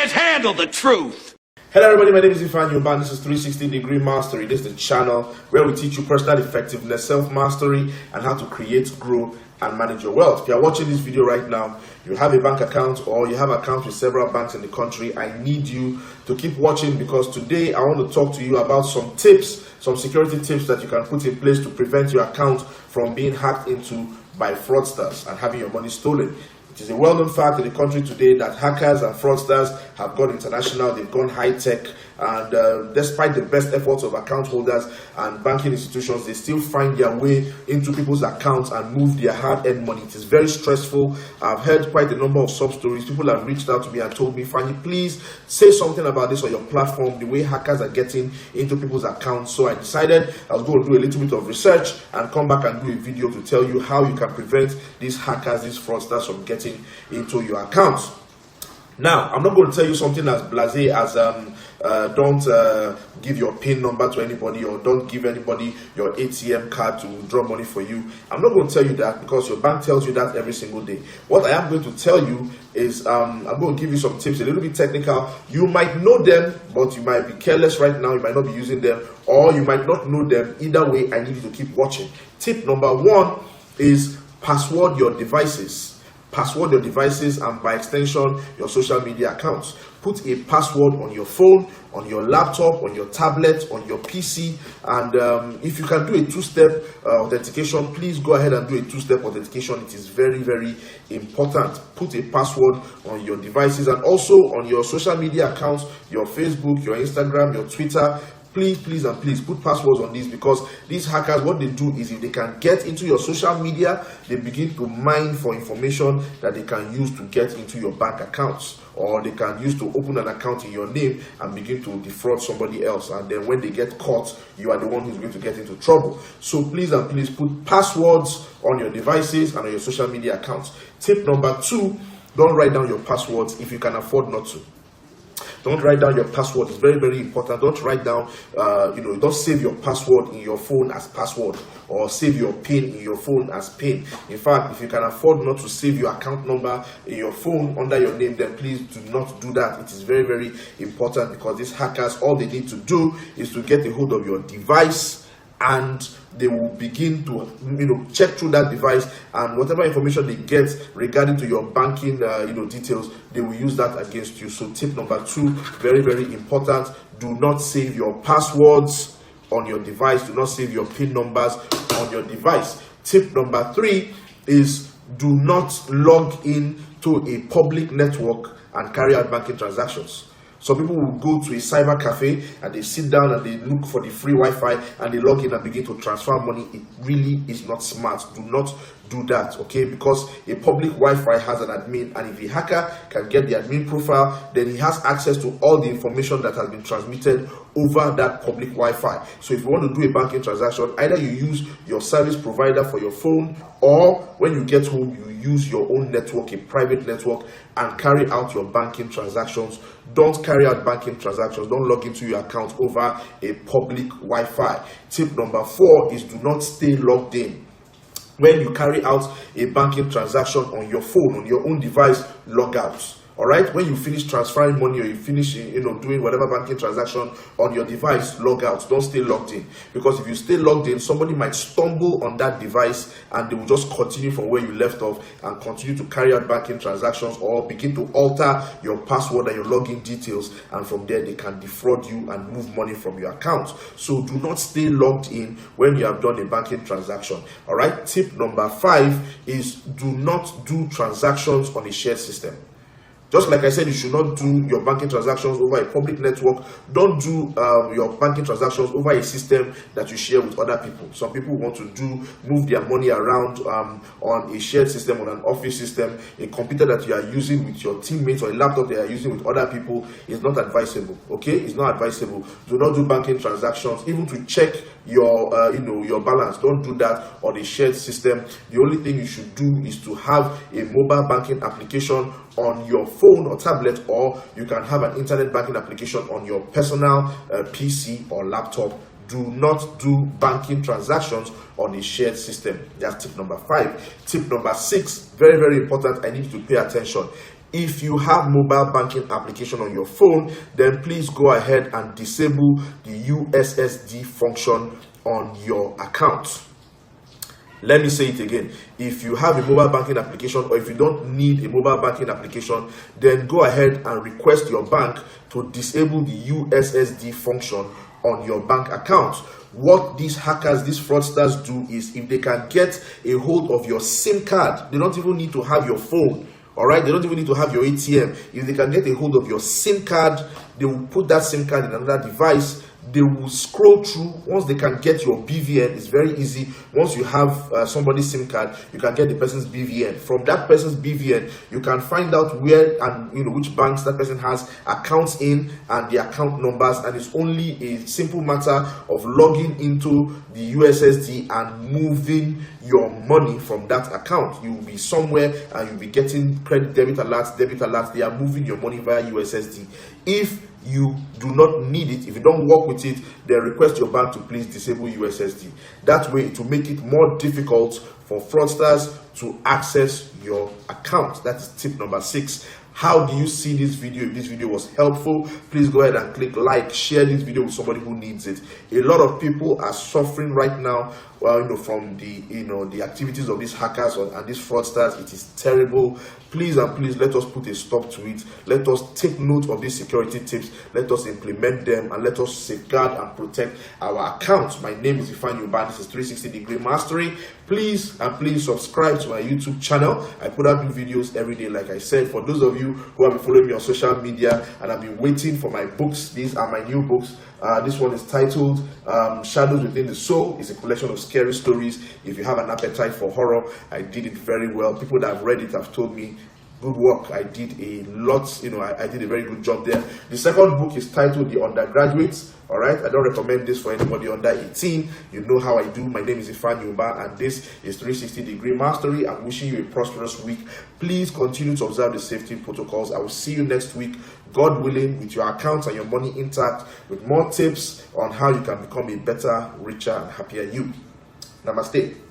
guys handle the truth? Hello everybody, my name is Ifan Yoban. This is 360 Degree Mastery. This is the channel where we teach you personal effectiveness, self-mastery, and how to create, grow, and manage your wealth. If you are watching this video right now, you have a bank account or you have accounts with several banks in the country, I need you to keep watching, because today I want to talk to you about some tips, some security tips that you can put in place to prevent your account from being hacked into by fraudsters and having your money stolen. It is a well-known fact in the country today that hackers and fraudsters have gone international, they've gone high-tech, and despite the best efforts of account holders and banking institutions, they still find their way into people's accounts and move their hard-earned money. It is very stressful. I've heard quite a number of sub-stories. People have reached out to me and told me, Fanny, please say something about this on your platform, the way hackers are getting into people's accounts. So I decided I was going to do a little bit of research and come back and do a video to tell you how you can prevent these hackers, these fraudsters from getting into your accounts. Now, I'm not going to tell you something as blasé as don't give your PIN number to anybody, or don't give anybody your ATM card to withdraw money for you. I'm not going to tell you that, because your bank tells you that every single day. What I am going to tell you is I'm going to give you some tips, a little bit technical. You might know them, but you might be careless right now. You might not be using them, or you might not know them. Either way, I need you to keep watching. Tip number one is password your devices. Password your devices, and by extension your social media accounts. Put a password on your phone, on your laptop, on your tablet, on your PC, and if you can do a two-step authentication, please go ahead and do a two-step authentication. It is very, very important. Put a password on your devices and also on your social media accounts, your Facebook, your Instagram, your Twitter. Please and please put passwords on these, because these hackers, what they do is, if they can get into your social media, they begin to mine for information that they can use to get into your bank accounts, or they can use to open an account in your name and begin to defraud somebody else. And then when they get caught, you are the one who's going to get into trouble. So please and please put passwords on your devices and on your social media accounts. Tip number two, don't write down your passwords if you can afford not to. Don't write down your password. It's very, very important. Don't write down, don't save your password in your phone as password, or save your PIN in your phone as PIN. In fact, if you can afford not to save your account number in your phone under your name, then please do not do that. It is very, very important, because these hackers, all they need to do is to get a hold of your device, and they will begin to check through that device, and whatever information they get regarding to your banking details, they will use that against you. So tip number two, very, very important: do not save your passwords on your device. Do not save your PIN numbers on your device. Tip number three is, do not log in to a public network and carry out banking transactions. Some people will go to a cyber cafe and they sit down and they look for the free Wi-Fi and they log in and begin to transfer money. It really is not smart. Do not do that, okay? Because a public Wi-Fi has an admin, and if a hacker can get the admin profile, then he has access to all the information that has been transmitted over that public Wi-Fi. So if you want to do a banking transaction, either you use your service provider for your phone, or when you get home, you use your own network, a private network, and carry out your banking transactions. Don't carry out banking transactions. Don't log into your account over a public Wi-Fi. Tip number four is, do not stay logged in. When you carry out a banking transaction on your phone, on your own device, log out. All right, when you finish transferring money, or you finish doing whatever banking transaction on your device, log out. Don't stay logged in, because if you stay logged in, somebody might stumble on that device and they will just continue from where you left off and continue to carry out banking transactions, or begin to alter your password and your login details, and from there they can defraud you and move money from your account. So do not stay logged in when you have done a banking transaction. All right, tip number five is, do not do transactions on a shared system. Just like I said, you should not do your banking transactions over a public network. Don't do your banking transactions over a system that you share with other people. Some people want to move their money around on a shared system, on an office system, a computer that you are using with your teammates, or a laptop that you are using with other people. Is not advisable. Okay, it's not advisable. Do not do banking transactions, even to check your your balance. Don't do that on a shared system. The only thing you should do is to have a mobile banking application on your phone or tablet, or you can have an internet banking application on your personal PC or laptop. Do not do banking transactions on a shared system. That's tip number 5. Tip number 6, very, very important. I need you to pay attention. If you have mobile banking application on your phone, then please go ahead and disable the USSD function on your account. Let me say it again. If you have a mobile banking application, or if you don't need a mobile banking application, then go ahead and request your bank to disable the USSD function on your bank account. What these hackers, these fraudsters do is, if they can get a hold of your SIM card, they don't even need to have your phone. All right, they don't even need to have your ATM. If they can get a hold of your SIM card, they will put that SIM card in another device. They will scroll through. Once they can get your BVN, it's very easy. Once you have somebody's SIM card, you can get the person's BVN. From that person's BVN, you can find out where and which banks that person has accounts in and the account numbers. And it's only a simple matter of logging into the USSD and moving your money from that account. You will be somewhere and you'll be getting credit, debit alerts, debit alerts. They are moving your money via USSD. If you do not need it, if you don't work with it, then request your bank to please disable USSD. That way it will make it more difficult for fraudsters to access your account. That is tip number 6. How do you see this video? If this video was helpful, please go ahead and click like, share this video with somebody who needs it. A lot of people are suffering right now, from the activities of these hackers and these fraudsters. It is terrible. Please and please, let us put a stop to it. Let us take note of these security tips. Let us implement them, and let us safeguard and protect our accounts. My name is Ifeanyi Ubah. This is 360 Degree Mastery. Please and please subscribe to my YouTube channel. I put out new videos every day, like I said. For those of you who have been following me on social media and have been waiting for my books, these are my new books. This one is titled Shadows Within the Soul. It's a collection of scary stories. If you have an appetite for horror, I did it very well. People that have read it have told me, good work. I did a lot, I did a very good job there. The second book is titled The Undergraduates. All right, I don't recommend this for anybody under 18. You know how I do. My name is Ifeanyi Ubah, and this is 360 Degree Mastery. I'm wishing you a prosperous week. Please continue to observe the safety protocols. I will see you next week, God willing, with your accounts and your money intact, with more tips on how you can become a better, richer, and happier you. Namaste.